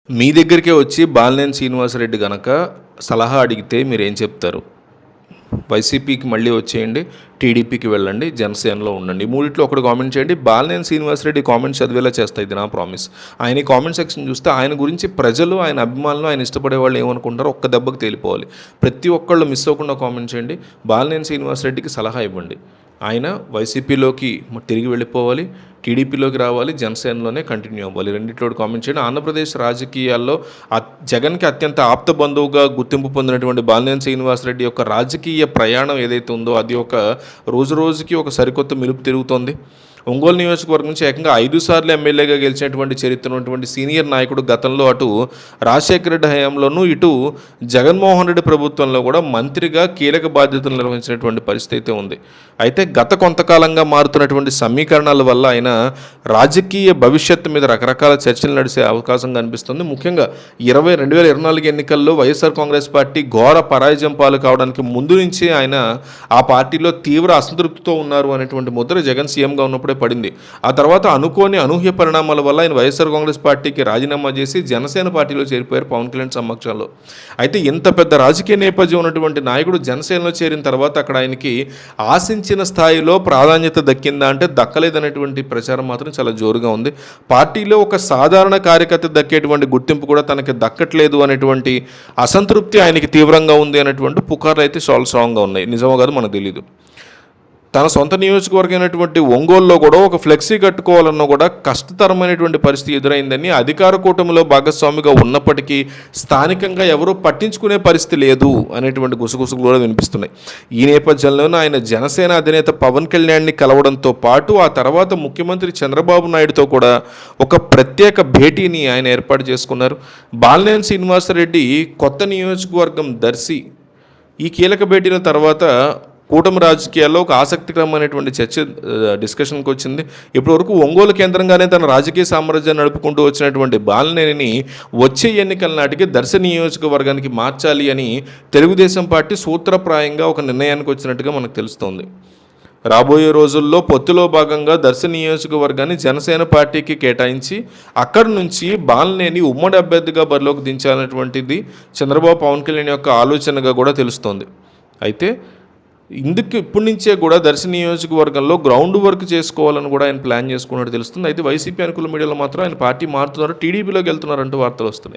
మీ దగ్గరికే వచ్చి బాలినేని శ్రీనివాసరెడ్డి గనక సలహా అడిగితే మీరేం చెప్తారు? వైసీపీకి మళ్ళీ వచ్చేయండి, టీడీపీకి వెళ్ళండి, జనసేనలో ఉండండి. ఈ మూడిట్లో ఒకటి కామెంట్ చేయండి. బాలినేని శ్రీనివాసరెడ్డి కామెంట్స్ చదివేలా చేస్తాయి, ఇది నా ప్రామిస్. ఆయన ఈ కామెంట్ సెక్షన్ చూస్తే ఆయన గురించి ప్రజలు, ఆయన అభిమానులు, ఆయన ఇష్టపడే వాళ్ళు ఏమనుకుంటారో ఒక్క దెబ్బకు తేలిపోవాలి. ప్రతి ఒక్కళ్ళు మిస్ అవ్వకుండా కామెంట్ చేయండి. బాలినేని శ్రీనివాసరెడ్డికి సలహా ఇవ్వండి. ఆయన వైసీపీలోకి తిరిగి వెళ్ళిపోవాలి, టీడీపీలోకి రావాలి, జనసేనలోనే కంటిన్యూ అవ్వాలి. రెండిట్లో కామెంట్ చేయండి. ఆంధ్రప్రదేశ్ రాజకీయాల్లో జగన్కి అత్యంత ఆప్త బంధువుగా గుర్తింపు పొందినటువంటి బాలినేని శ్రీనివాసరెడ్డి యొక్క రాజకీయ ప్రయాణం ఏదైతే ఉందో అది ఒక రోజు రోజుకి ఒక సరికొత్త మెలుపు తిరుగుతోంది. ఒంగోలు నియోజకవర్గం నుంచి ఏకంగా 5 సార్లు ఎమ్మెల్యేగా గెలిచినటువంటి చరిత్ర ఉన్నటువంటి సీనియర్ నాయకుడు గతంలో అటు రాజశేఖర రెడ్డి హయాంలోనూ ఇటు జగన్మోహన్ రెడ్డి ప్రభుత్వంలో కూడా మంత్రిగా కీలక బాధ్యతలు నిర్వహించినటువంటి పరిస్థితి అయితే ఉంది. అయితే గత కొంతకాలంగా మారుతున్నటువంటి సమీకరణాల వల్ల ఆయన రాజకీయ భవిష్యత్తు మీద రకరకాల చర్చలు నడిచే అవకాశం కనిపిస్తుంది. ముఖ్యంగా 2024 ఎన్నికల్లో వైఎస్ఆర్ కాంగ్రెస్ పార్టీ ఘోర పరాజయం పాలు కావడానికి ముందు నుంచి ఆయన ఆ పార్టీలో తీవ్ర అసంతృప్తితో ఉన్నారు అనేటువంటి ముద్ర జగన్ సీఎంగా ఉన్నప్పుడే పడింది. ఆ తర్వాత అనూహ్య పరిణామాల వల్ల ఆయన వైఎస్ఆర్ కాంగ్రెస్ పార్టీకి రాజీనామా చేసి జనసేన పార్టీలో చేరిపోయారు పవన్ కళ్యాణ్ సమక్షంలో. అయితే ఇంత పెద్ద రాజకీయ నేపథ్యం ఉన్నటువంటి నాయకుడు జనసేనలో చేరిన తర్వాత అక్కడ ఆయనకి ఆశించిన స్థాయిలో ప్రాధాన్యత దక్కిందా అంటే దక్కలేదనేటువంటి ప్రచారం మాత్రం చాలా జోరుగా ఉంది. పార్టీలో ఒక సాధారణ కార్యకర్త దక్కేటువంటి గుర్తింపు కూడా తనకి దక్కట్లేదు అనేటువంటి అసంతృప్తి ఆయనకి తీవ్రంగా ఉంది అనేటువంటి పుకార్లు అయితే చాలా స్ట్రాంగ్గా ఉన్నాయి. నిజమో కాదు మనకు తెలియదు. తన సొంత నియోజకవర్గం అయినటువంటి ఒంగోలులో కూడా ఒక ఫ్లెక్సీ కట్టుకోవాలన్నా కూడా కష్టతరమైనటువంటి పరిస్థితి ఎదురైందని, అధికార కూటమిలో భాగస్వామిగా ఉన్నప్పటికీ స్థానికంగా ఎవరూ పట్టించుకునే పరిస్థితి లేదు అనేటువంటి గుసగుసలు కూడా వినిపిస్తున్నాయి. ఈ నేపథ్యంలోనే ఆయన జనసేన అధినేత పవన్ కళ్యాణ్ని కలవడంతో పాటు ఆ తర్వాత ముఖ్యమంత్రి చంద్రబాబు నాయుడుతో కూడా ఒక ప్రత్యేక భేటీని ఆయన ఏర్పాటు చేసుకున్నారు. బాలినేని శ్రీనివాసరెడ్డి కొత్త నియోజకవర్గం దర్శి. ఈ కీలక భేటీల తర్వాత కూటమి రాజకీయాల్లో ఒక ఆసక్తికరమైనటువంటి చర్చ డిస్కషన్కి వచ్చింది. ఇప్పటివరకు ఒంగోలు కేంద్రంగానే తన రాజకీయ సామ్రాజ్యాన్ని నడుపుకుంటూ వచ్చినటువంటి బాలినేనిని వచ్చే ఎన్నికల నాటికి దర్శి నియోజకవర్గానికి మార్చాలి అని తెలుగుదేశం పార్టీ సూత్రప్రాయంగా ఒక నిర్ణయానికి వచ్చినట్టుగా మనకు తెలుస్తోంది. రాబోయే రోజుల్లో పొత్తులో భాగంగా దర్శి నియోజకవర్గాన్ని జనసేన పార్టీకి కేటాయించి అక్కడి నుంచి బాలినేని ఉమ్మడి అభ్యర్థిగా బరిలోకి దించాలనేటువంటిది చంద్రబాబు పవన్ కళ్యాణ్ యొక్క ఆలోచనగా కూడా తెలుస్తోంది. అయితే ఇందుకు ఇప్పటి నుంచే కూడా దర్శి నియోజకవర్గంలో గ్రౌండ్ వర్క్ చేసుకోవాలని కూడా ఆయన ప్లాన్ చేసుకున్నట్టు తెలుస్తుంది. అయితే వైసీపీ అనుకూల మీడియాలో మాత్రం ఆయన పార్టీ మారుతున్నారు, టీడీపీలోకి వెళ్తున్నారంటూ వార్తలు వస్తున్నాయి.